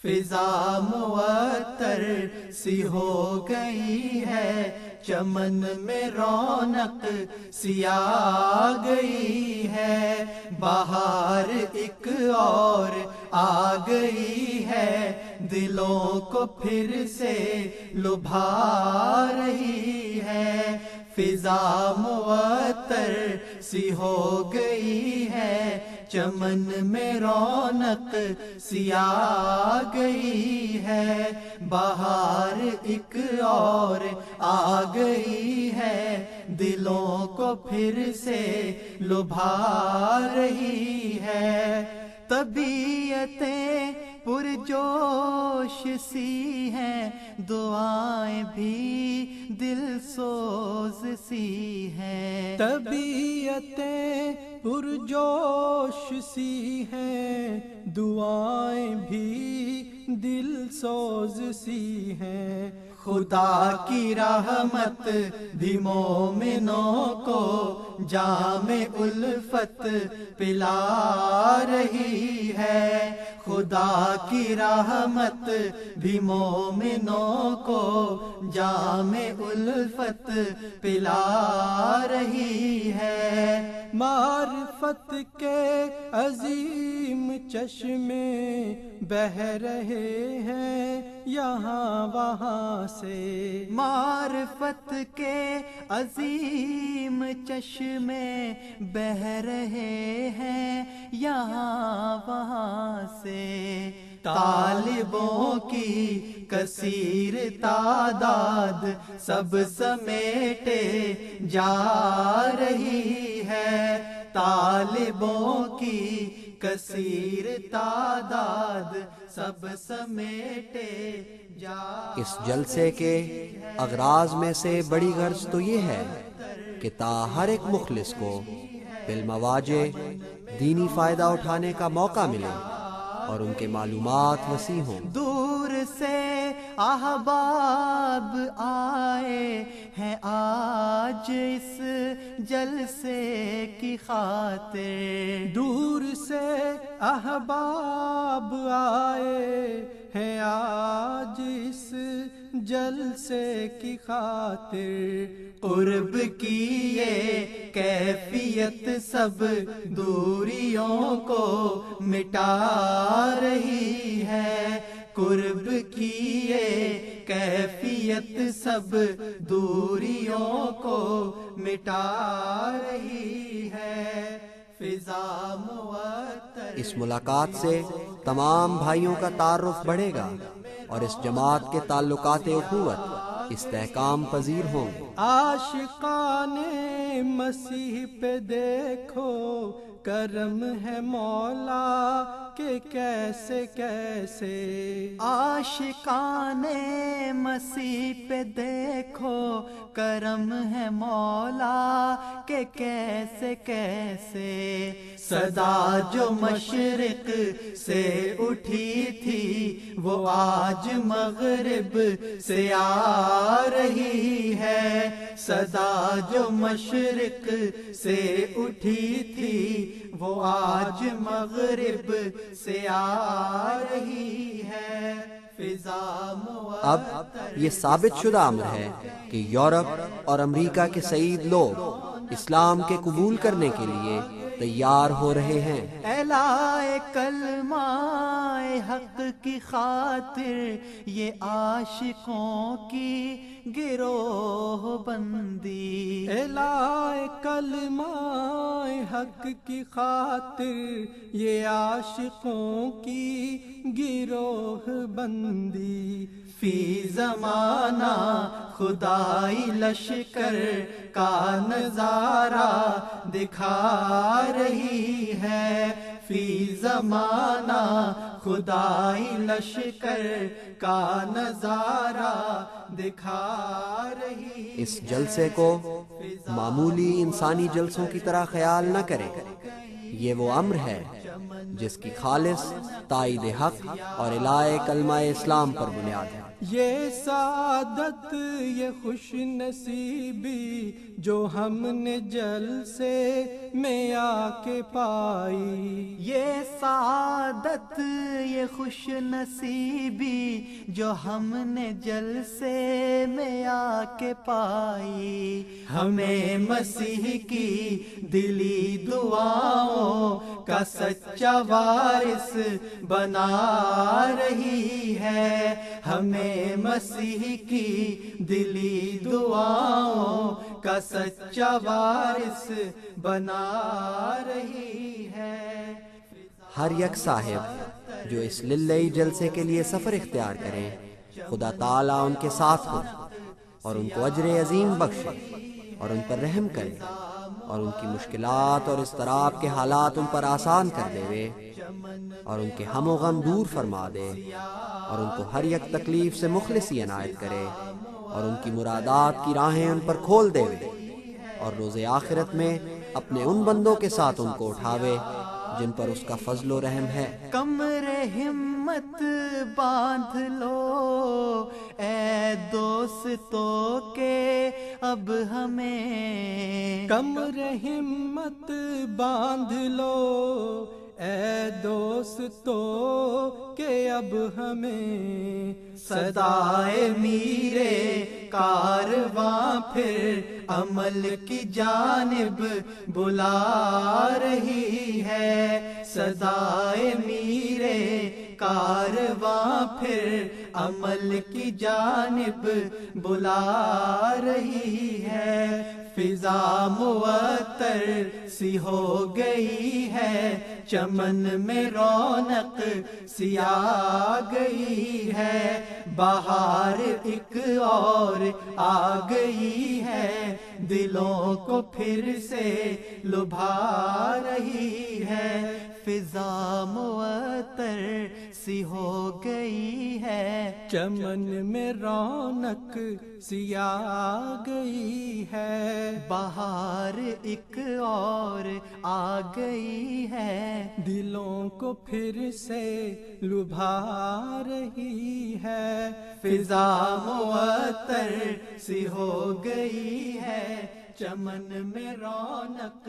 فضا معطر سی ہو گئی ہے، چمن میں رونق سی آ گئی ہے، بہار ایک اور آ گئی ہے، دلوں کو پھر سے لبھا رہی ہے، فضا معطر سی ہو گئی ہے، چمن میں رونق سی آ گئی ہے، بہار ایک اور آ گئی ہے، دلوں کو پھر سے لبھا رہی ہے، طبیعتیں پرجوش سی ہیں، دعائیں بھی دل سوز سی ہیں، طبیعتیں پرجوش سی ہیں، دعائیں بھی دل سوز سی ہیں، خدا کی رحمت بھی مومنوں کو جام الفت پلا رہی ہے، خدا کی رحمت بھی مومنوں کو جام الفت پلا رہی ہے، معرفت کے عظیم چشمے بہہ رہے ہیں یہاں وہاں سے، معرفت کے عظیم چشمے بہہ رہے ہیں یہاں وہاں سے، طالبوں کی کثیر تعداد سب سمیٹے جا رہی ہے، طالبوں کی کثیر تعداد سب سمیٹے جا۔ اس جلسے کے اغراض میں سے بڑی غرض تو یہ ہے کہ تا ہر ایک مخلص کو بالمواجہ دینی فائدہ اٹھانے کا موقع ملے اور ان کے معلومات وسیع ہوں۔ دور سے احباب آئے ہیں آج اس جلسے کی خاطر، دور سے احباب آئے ہیں آج اس جلسے کی خاطر، قرب کی یہ کیفیت سب دوریوں کو مٹا رہی ہے، قرب کی یہ کیفیت سب دوریوں کو مٹا رہی ہے، فضا معطر۔ اس ملاقات سے تمام بھائیوں کا تعارف بڑھے گا اور اس جماعت کے تعلقات اخوت استحکام پذیر ہوں گے۔ عاشقان مسیح پہ دیکھو کرم ہے مولا کہ کیسے کیسے، عاشقان مسیح پہ دیکھو کرم ہے مولا کہ کیسے کیسے، صدا جو مشرق سے اٹھی تھی وہ آج مغرب سے آ رہی ہے، صدا جو مشرق سے اٹھی تھی وہ آج مغرب سے آ رہی ہے، فضا اب یہ ثابت شدہ امر ہے کہ یورپ اور امریکہ کے سعید لوگ اسلام کے قبول کرنے کے لیے تیار ہو رہے ہیں۔ اعلائے کلمہ حق کی خاطر یہ عاشقوں کی گروہ بندی، اعلائے کلمہ حق کی خاطر یہ عاشقوں کی گروہ بندی، فی زمانہ خدائی لشکر کا نظارہ دکھا رہی ہے، فی زمانہ خدائی لشکر کا نظارہ دکھا رہی ہے۔ اس جلسے کو معمولی انسانی جلسوں کی طرح خیال نہ کریں، یہ وہ امر ہے جس کی خالص تائید حق اور الہے کلمہ اسلام پر بنیاد ہے۔ یہ سعادت یہ خوش نصیبی جو ہم نے جلسے میں آ کے پائی، یہ سعادت یہ خوش نصیبی جو ہم نے جلسے میں آ کے پائی، ہمیں مسیح کی دلی دعاؤں کا سچا وارث بنا رہی ہے، ہمیں مسیح کی دلی دعاؤں کا سچا وارث بنا رہی ہے۔ ہر یک صاحب جو اس للہی جلسے کے لیے سفر اختیار کریں، خدا تعالیٰ ان کے ساتھ ہو اور ان کو اجر عظیم بخشے اور ان پر رحم کرے اور ان کی مشکلات اور اضطراب کے حالات ان پر آسان کر دے وے اور ان کے ہم و غم دور فرما دے اور ان کو ہر یک تکلیف سے مخلصی عنایت کرے اور ان کی مرادات کی راہیں ان پر کھول دے وے اور روز آخرت میں اپنے ان بندوں کے ساتھ ان کو اٹھاوے جن پر اس کا فضل و رحم ہے۔ کمر ہمت باندھ لو اے دوستو کہ اب ہمیں، کمر ہمت باندھ لو اے دوستو کہ اب ہمیں، صدائے میرے کارواں پھر عمل کی جانب بلا رہی ہے، صدائے میرے کارواں پھر عمل کی جانب بلا رہی ہے، فضا معطر سی ہو گئی ہے، چمن میں رونق سی آ گئی ہے، بہار ایک اور آ گئی ہے، دلوں کو پھر سے لبھا رہی ہے، فضا معطر سی ہو گئی ہے، چمن میں رونق سی آ گئی ہے، بہار ایک اور آ گئی ہے، دلوں کو پھر سے لبھا رہی ہے، فضا معطر سی ہو گئی ہے، چمن میں رونق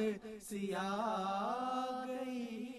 سی آ گئی